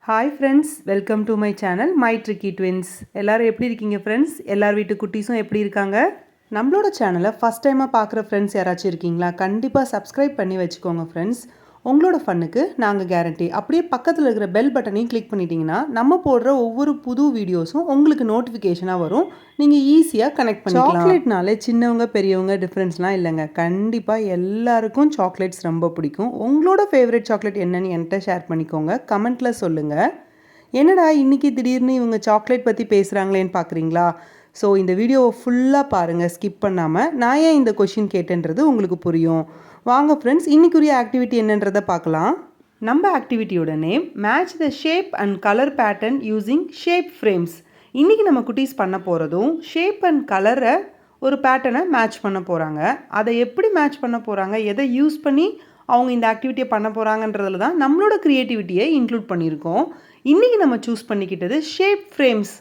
Hi friends, welcome to my channel my tricky twins. எல்லோரும் எப்படி இருக்கீங்க ஃப்ரெண்ட்ஸ்? எல்லார் வீட்டு குட்டீஸும் எப்படி இருக்காங்க? நம்மளோட சேனலை ஃபஸ்ட் டைமாக பார்க்குற ஃப்ரெண்ட்ஸ் யாராச்சும் இருக்கீங்களா? கண்டிப்பாக சப்ஸ்கிரைப் பண்ணி வச்சுக்கோங்க ஃப்ரெண்ட்ஸ். உங்களோட ஃபன்னுக்கு நாங்கள் கேரண்டி. அப்படியே பக்கத்தில் இருக்கிற பெல் பட்டனையும் கிளிக் பண்ணிட்டீங்கன்னா நம்ம போடுற ஒவ்வொரு புது வீடியோஸும் உங்களுக்கு நோட்டிஃபிகேஷனாக வரும். நீங்கள் ஈஸியாக கனெக்ட் பண்ணிக்கலாம். சாக்லேட்னாலே சின்னவங்க பெரியவங்க டிஃப்ரென்ஸ்லாம் இல்லைங்க. கண்டிப்பாக எல்லாருக்கும் சாக்லேட்ஸ் ரொம்ப பிடிக்கும். உங்களோட ஃபேவரட் சாக்லேட் என்னன்னு என்கிட்ட ஷேர் பண்ணிக்கோங்க, கமெண்ட்டில் சொல்லுங்கள். என்னடா இன்றைக்கி திடீர்னு இவங்க சாக்லேட் பற்றி பேசுகிறாங்களேன்னு பார்க்குறீங்களா? ஸோ இந்த வீடியோவை ஃபுல்லாக பாருங்கள், ஸ்கிப் பண்ணாமல். நான் ஏன் இந்த கொஷின் கேட்டேன்றது உங்களுக்கு புரியும். வாங்க ஃப்ரெண்ட்ஸ், இன்றைக்குரிய ஆக்டிவிட்டி என்னன்றதை பார்க்கலாம். நம்ம ஆக்டிவிட்டியோட name match the shape and colour pattern using shape frames. இன்றைக்கி நம்ம குட்டீஸ் பண்ண போகிறதும் ஷேப் அண்ட் கலரை ஒரு பேட்டர்னை மேட்ச் பண்ண போகிறாங்க. அதை எப்படி மேட்ச் பண்ண போகிறாங்க, எதை யூஸ் பண்ணி அவங்க இந்த ஆக்டிவிட்டியை பண்ண போகிறாங்கன்றதுல தான் நம்மளோட க்ரியேட்டிவிட்டியை இன்க்ளூட் பண்ணியிருக்கோம். இன்றைக்கி நம்ம சூஸ் பண்ணிக்கிட்டது ஷேப் ஃப்ரேம்ஸ்.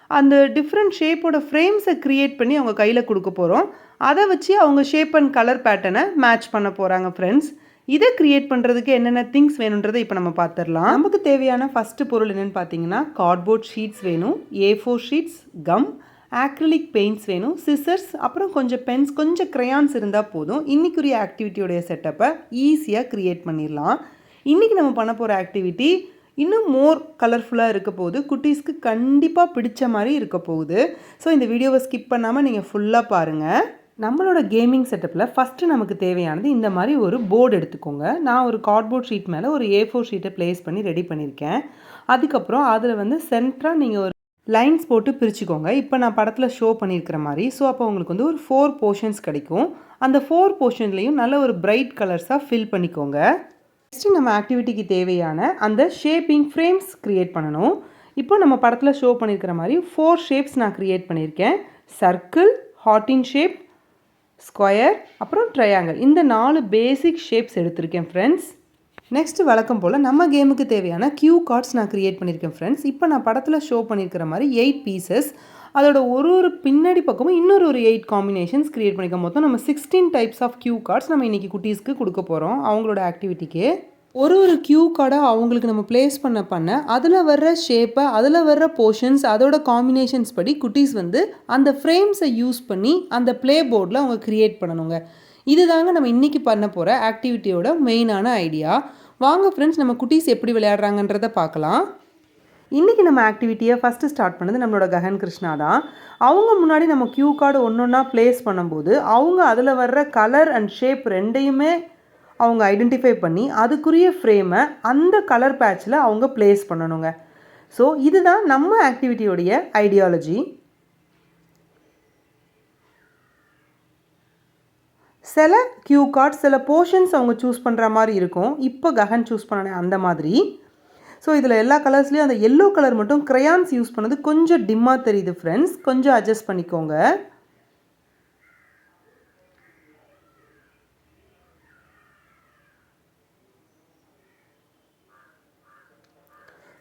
அந்த டிஃப்ரெண்ட் ஷேப்போட ஃப்ரேம்ஸை க்ரியேட் பண்ணி அவங்க கையில் கொடுக்க போகிறோம். அதை வச்சு அவங்க ஷேப் அண்ட் கலர் பேட்டர்னை மேட்ச் பண்ண போகிறாங்க ஃப்ரெண்ட்ஸ். இதை க்ரியேட் பண்ணுறதுக்கு என்னென்ன திங்ஸ் வேணுன்றதை இப்போ நம்ம பார்த்துடலாம். நமக்கு தேவையான ஃபஸ்ட்டு பொருள் என்னென்னு பார்த்தீங்கன்னா, கார்ட்போர்ட் ஷீட்ஸ் வேணும், A4 sheets, come, acrylic paints வேணும், சிசர்ஸ், அப்புறம் கொஞ்சம் பென்ஸ், கொஞ்சம் க்ரையான்ஸ் இருந்தால் போதும். இன்றைக்குரிய ஆக்டிவிட்டியோடைய செட்டப்பை ஈஸியாக க்ரியேட் பண்ணிடலாம். இன்றைக்கி நம்ம பண்ண போகிற ஆக்டிவிட்டி இன்னும் மோர் கலர்ஃபுல்லாக இருக்க போகுது. குட்டீஸ்க்கு கண்டிப்பாக பிடிச்ச மாதிரி இருக்க போகுது. ஸோ இந்த வீடியோவை ஸ்கிப் பண்ணாமல் நீங்கள் ஃபுல்லாக பாருங்கள். நம்மளோட கேமிங் செட்டப்பில் ஃபஸ்ட்டு நமக்கு தேவையானது இந்த மாதிரி ஒரு போர்டு எடுத்துக்கோங்க. நான் ஒரு கார்ட்போர்ட் ஷீட் மேலே ஒரு A4 ஷீட்டை ப்ளேஸ் பண்ணி ரெடி பண்ணியிருக்கேன். அதுக்கப்புறம் அதில் சென்டராக நீங்கள் ஒரு லைன்ஸ் போட்டு பிரிச்சுக்கோங்க. இப்போ நான் படத்தில் ஷோ பண்ணியிருக்கிற மாதிரி. ஸோ அப்போ உங்களுக்கு ஒரு 4 போர்ஷன்ஸ் கிடைக்கும். அந்த 4 போர்ஷன்லேயும் நல்ல ஒரு பிரைட் கலர்ஸாக ஃபில் பண்ணிக்கோங்க. நெக்ஸ்ட்டு நம்ம ஆக்டிவிட்டிக்கு தேவையான அந்த ஷேப்பிங் ஃப்ரேம்ஸ் க்ரியேட் பண்ணணும். இப்போ நம்ம படத்தில் ஷோ பண்ணியிருக்கிற மாதிரி 4 ஷேப்ஸ் நான் க்ரியேட் பண்ணியிருக்கேன். சர்க்கிள், ஹார்ட்டின் ஷேப், ஸ்கொயர், அப்புறம் ட்ரையாங்கிள். இந்த 4 பேசிக் ஷேப்ஸ் எடுத்திருக்கேன் ஃப்ரெண்ட்ஸ். நெக்ஸ்ட்டு வழக்கம் போல் நம்ம கேமுக்கு தேவையான கியூ கார்ட்ஸ் நான் க்ரியேட் பண்ணியிருக்கேன் ஃப்ரெண்ட்ஸ். இப்போ நான் படத்தில் ஷோ பண்ணியிருக்கிற மாதிரி 8 பீசஸ், அதோட ஒரு பின்னாடி பக்கமும் இன்னொரு 8 காம்பினேஷன்ஸ் க்ரியேட் பண்ணிக்க. மொத்தம் நம்ம 16 டைப்ஸ் ஆஃப் கியூ கார்ட்ஸ் நம்ம இன்றைக்கி குட்டீஸ்க்கு கொடுக்க போகிறோம். அவங்களோட ஆக்டிவிட்டிக்கு ஒரு கியூ கார்டை அவங்களுக்கு நம்ம ப்ளேஸ் பண்ண அதில் வர்ற ஷேப்பை, அதில் வர்ற போர்ஷன்ஸ், அதோட காம்பினேஷன்ஸ் படி குட்டீஸ் அந்த ஃப்ரேம்ஸை யூஸ் பண்ணி அந்த ப்ளே போர்டில் அவங்க க்ரியேட் பண்ணணுங்க. இது தாங்க நம்ம இன்றைக்கி பண்ண போகிற ஆக்டிவிட்டியோட மெயினான ஐடியா. வாங்க ஃப்ரெண்ட்ஸ், நம்ம குட்டீஸ் எப்படி விளையாடுறாங்கன்றதை பார்க்கலாம். இன்றைக்கி நம்ம ஆக்டிவிட்டியை ஃபஸ்ட்டு ஸ்டார்ட் பண்ணது நம்மளோட ககன் கிருஷ்ணா தான். அவங்க முன்னாடி நம்ம கியூ கார்டு ஒன்றா ப்ளேஸ் பண்ணும்போது அவங்க அதில் வர்ற கலர் அண்ட் ஷேப் ரெண்டையுமே அவங்க ஐடென்டிஃபை பண்ணி அதுக்குரிய ஃப்ரேமை அந்த கலர் பேட்சில் அவங்க ப்ளேஸ் பண்ணணுங்க. ஸோ இதுதான் நம்ம ஆக்டிவிட்டியோடைய ஐடியாலஜி. சில கியூ கார்ட்ஸ் சில போர்ஷன்ஸ் அவங்க சூஸ் பண்ணுற மாதிரி இருக்கும். இப்போ ககன் சூஸ் பண்ண அந்த மாதிரி. ஸோ இதில் எல்லா கலர்ஸ்லேயும் அந்த எல்லோ கலர் மட்டும் க்ரையான்ஸ் யூஸ் பண்ணது கொஞ்சம் டிம்மாக தெரியுது ஃப்ரெண்ட்ஸ். கொஞ்சம் அட்ஜஸ்ட் பண்ணிக்கோங்க.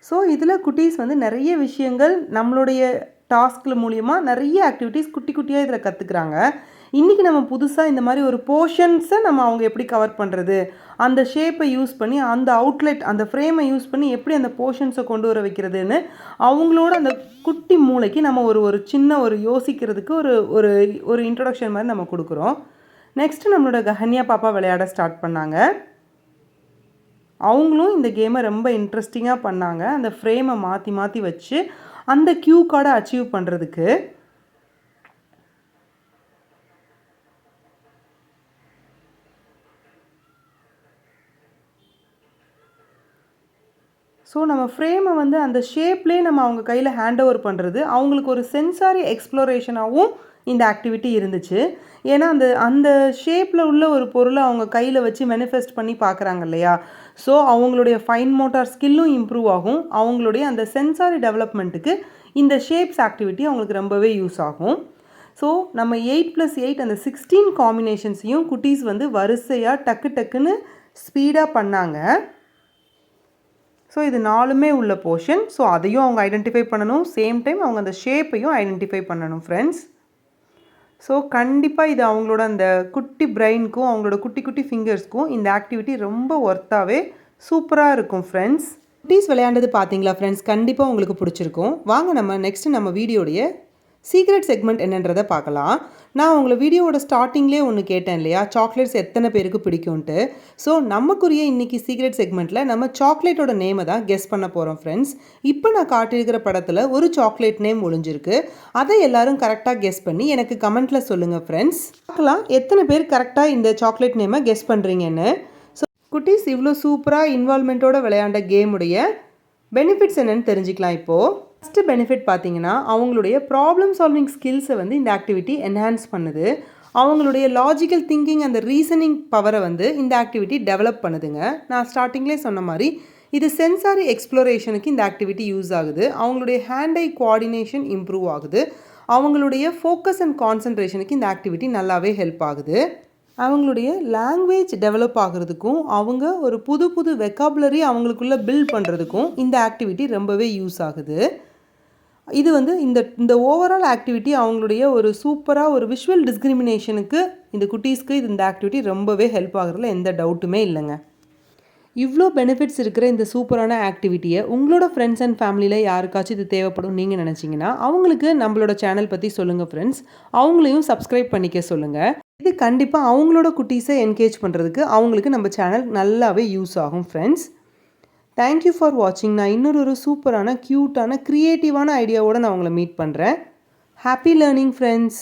ஸோ இதில் குட்டீஸ் நிறைய விஷயங்கள் நம்மளுடைய டாஸ்கில் மூலியமாக நிறைய ஆக்டிவிட்டீஸ் குட்டி குட்டியாக இதில் கற்றுக்குறாங்க. இன்றைக்கி நம்ம புதுசாக இந்த மாதிரி ஒரு போர்ஷன்ஸை நம்ம அவங்க எப்படி கவர் பண்ணுறது, அந்த ஷேப்பை யூஸ் பண்ணி அந்த அவுட்லெட் அந்த ஃப்ரேமை யூஸ் பண்ணி எப்படி அந்த போர்ஷன்ஸை கொண்டு வர வைக்கிறதுன்னு அவங்களோட அந்த குட்டி மூளைக்கு நம்ம ஒரு சின்ன யோசிக்கிறதுக்கு ஒரு இன்ட்ரொடக்ஷன் மாதிரி நம்ம கொடுக்குறோம். நெக்ஸ்ட்டு நம்மளோட கஹன்யா பாப்பா விளையாட ஸ்டார்ட் பண்ணாங்க. அவங்களும் இந்த கேமை ரொம்ப இன்ட்ரெஸ்டிங்காக பண்ணாங்க. அந்த ஃப்ரேமை மாற்றி மாற்றி வச்சு அந்த கியூ கார்டை அச்சீவ் பண்ணுறதுக்கு. ஸோ நம்ம ஃப்ரேமை அந்த ஷேப்லேயே நம்ம அவங்க கையில் ஹேண்ட் ஓவர் பண்ணுறது அவங்களுக்கு ஒரு சென்சாரி எக்ஸ்ப்ளோரேஷனாகவும் இந்த ஆக்டிவிட்டி இருந்துச்சு. ஏன்னா அந்த ஷேப்பில் உள்ள ஒரு பொருளை அவங்க கையில் வச்சு மேனிஃபெஸ்ட் பண்ணி பார்க்குறாங்க இல்லையா? ஸோ அவங்களுடைய ஃபைன் மோட்டார் ஸ்கில்லும் இம்ப்ரூவ் ஆகும். அவங்களுடைய அந்த சென்சாரி டெவலப்மெண்ட்டுக்கு இந்த ஷேப்ஸ் ஆக்டிவிட்டி அவங்களுக்கு ரொம்பவே யூஸ் ஆகும். ஸோ நம்ம 8+8 அந்த 16 காம்பினேஷன்ஸையும் குட்டீஸ் வரிசையாக டக்குன்னு ஸ்பீடாக பண்ணாங்க. ஸோ இது 4மே உள்ள போர்ஷன். ஸோ அதையும் அவங்க ஐடென்டிஃபை பண்ணணும். சேம் டைம் அவங்க அந்த ஷேப்பையும் ஐடென்டிஃபை பண்ணணும் ஃப்ரெண்ட்ஸ். ஸோ கண்டிப்பாக இது அவங்களோட அந்த குட்டி பிரெயினுக்கும் அவங்களோட குட்டி குட்டி ஃபிங்கர்ஸ்க்கும் இந்த ஆக்டிவிட்டி ரொம்ப ஒர்த்தாகவே சூப்பராக இருக்கும் ஃப்ரெண்ட்ஸ். குட்டீஸ் விளையாண்டது பார்த்தீங்களா ஃப்ரெண்ட்ஸ்? கண்டிப்பாக உங்களுக்கு பிடிச்சிருக்கும். வாங்க நம்ம நெக்ஸ்ட்டு நம்ம வீடியோடைய சீக்ரெட் செக்மெண்ட் என்னன்றதை பார்க்கலாம். நான் உங்களை வீடியோவோட ஸ்டார்டிங்லேயே ஒன்று கேட்டேன் இல்லையா, சாக்லேட்ஸ் எத்தனை பேருக்கு பிடிக்கும்ன்ட்டு. ஸோ நமக்குரிய இன்றைக்கி சீக்ரெட் செக்மெண்ட்டில் நம்ம சாக்லேட்டோட நேமை தான் கெஸ் பண்ண போகிறோம் ஃப்ரெண்ட்ஸ். இப்போ நான் காட்டியிருக்கிற படத்தில் ஒரு சாக்லேட் நேம் ஒளிஞ்சிருக்கு. அதை எல்லாரும் கரெக்டாக கெஸ் பண்ணி எனக்கு கமெண்ட்டில் சொல்லுங்கள் ஃப்ரெண்ட்ஸ். பார்க்கலாம் எத்தனை பேர் கரெக்டாக இந்த சாக்லேட் நேமை கெஸ் பண்ணுறீங்கன்னு. ஸோ குட்டீஸ் இவ்வளோ சூப்பராக இன்வால்மெண்ட்டோட விளையாண்ட கேமுடைய பெனிஃபிட்ஸ் என்னென்னு தெரிஞ்சுக்கலாம் இப்போது. ஃபஸ்ட்டு பெனிஃபிட் பார்த்தீங்கன்னா, அவங்களுடைய ப்ராப்ளம் சால்விங் ஸ்கில்ஸை வந்து இந்த ஆக்டிவிட்டி என்ஹான்ஸ் பண்ணுது. அவங்களுடைய லாஜிக்கல் திங்கிங் அந்த ரீசனிங் பவரை வந்து இந்த ஆக்டிவிட்டி டெவலப் பண்ணுதுங்க. நான் ஸ்டார்டிங்லேயே சொன்ன மாதிரி இது சென்சாரி எக்ஸ்ப்ளோரேஷனுக்கு இந்த ஆக்டிவிட்டி யூஸ் ஆகுது. அவங்களுடைய ஹேண்ட் ஐ கோஆர்டினேஷன் இம்ப்ரூவ் ஆகுது. அவங்களுடைய ஃபோக்கஸ் அண்ட் கான்சன்ட்ரேஷனுக்கு இந்த ஆக்டிவிட்டி நல்லாவே ஹெல்ப் ஆகுது. அவங்களுடைய லாங்குவேஜ் டெவலப் ஆகிறதுக்கும் அவங்க ஒரு புது புது வெக்காபுலரி அவங்களுக்குள்ளே பில்ட் பண்ணுறதுக்கும் இந்த ஆக்டிவிட்டி ரொம்பவே யூஸ் ஆகுது. இது வந்து இந்த ஓவரால் ஆக்டிவிட்டி அவங்களுடைய ஒரு சூப்பராக ஒரு விஷுவல் டிஸ்கிரிமினேஷனுக்கு இந்த குட்டீஸ்க்கு இந்த ஆக்டிவிட்டி ரொம்பவே ஹெல்ப் ஆகுறதுல எந்த டவுட்டுமே இல்லைங்க. இவ்வளோ பெனிஃபிட்ஸ் இருக்கிற இந்த சூப்பரான ஆக்டிவிட்டியை உங்களோட ஃப்ரெண்ட்ஸ் அண்ட் ஃபேமிலியில் யாருக்காச்சும் இது தேவைப்படும் நீங்கள் நினச்சிங்கன்னா அவங்களுக்கு நம்மளோட சேனல் பற்றி சொல்லுங்கள் ஃப்ரெண்ட்ஸ். அவங்களையும் சப்ஸ்கிரைப் பண்ணிக்க சொல்லுங்கள். இது கண்டிப்பாக அவங்களோட குட்டீஸை என்கேஜ் பண்ணுறதுக்கு அவங்களுக்கு நம்ம சேனல் நல்லாவே யூஸ் ஆகும் ஃப்ரெண்ட்ஸ். தேங்க்யூ ஃபார் வாட்சிங். நான் இன்னொரு சூப்பரான க்யூட்டான க்ரியேட்டிவான ஐடியாவோடு நான் உங்களை மீட் பண்ணுறேன். Happy learning friends.